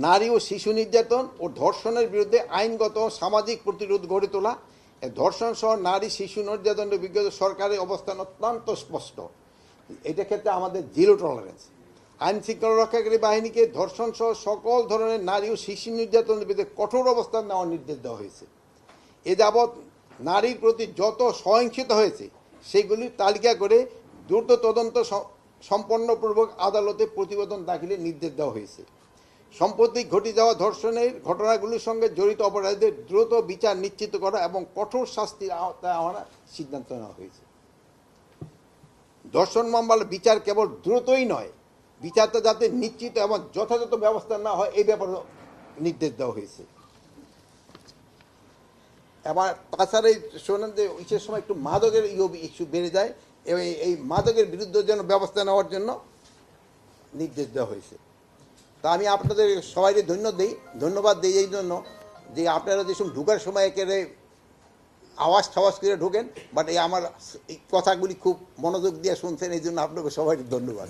নারী ও শিশু নির্যাতন ও ধর্ষণের বিরুদ্ধে আইনগত সামাজিক প্রতিরোধ গড়ে তোলা। ধর্ষণ সহ নারী শিশু নির্যাতনের বিরুদ্ধে সরকারের অবস্থান অত্যন্ত স্পষ্ট। এটা ক্ষেত্রে আমাদের জিরো টলারেন্স। আইন শৃঙ্খলা রক্ষাকারী বাহিনীকে ধর্ষণ সহ সকল ধরনের নারী ও শিশু নির্যাতনের বিরুদ্ধে কঠোর অবস্থান নেওয়ার নির্দেশ দেওয়া হয়েছে। এ যাবৎ নারীর প্রতি যত সহিংসতা হয়েছে সেগুলির তালিকা করে দ্রুত তদন্ত সম্পন্নপূর্বক আদালতে প্রতিবেদন দাখিলের নির্দেশ দেওয়া হয়েছে। সম্প্রতি ঘটে যাওয়া ধর্ষণের ঘটনাগুলির সঙ্গে জড়িত অপরাধীদের দ্রুত বিচার নিশ্চিত করা এবং কঠোর শাস্তির আওতায় আনার সিদ্ধান্ত নেওয়া হয়েছে। ধর্ষণ মামলার বিচার কেবল দ্রুতই নয়, বিচারটা যাতে নিশ্চিত এবং যথাযথ ব্যবস্থা না হয় এই ব্যাপারে নির্দেশ দেওয়া হয়েছে। এবার তাছাড়া এই শোনেন যে ইসের সময় একটু মাদকের ইস্যু বেড়ে যায়, এই মাদকের বিরুদ্ধে যেন ব্যবস্থা নেওয়ার জন্য নির্দেশ দেওয়া হয়েছে। তা আমি আপনাদের সবাইকে ধন্যবাদ দিই এই জন্য যে আপনারা যেসব ঢুকার সময় একেবারে আওয়াজ ঠাওয়াজ করে ঢোকেন, বাট এই আমার এই কথাগুলি খুব মনোযোগ দিয়ে শুনছেন, এই জন্য আপনাকে সবাইকে ধন্যবাদ।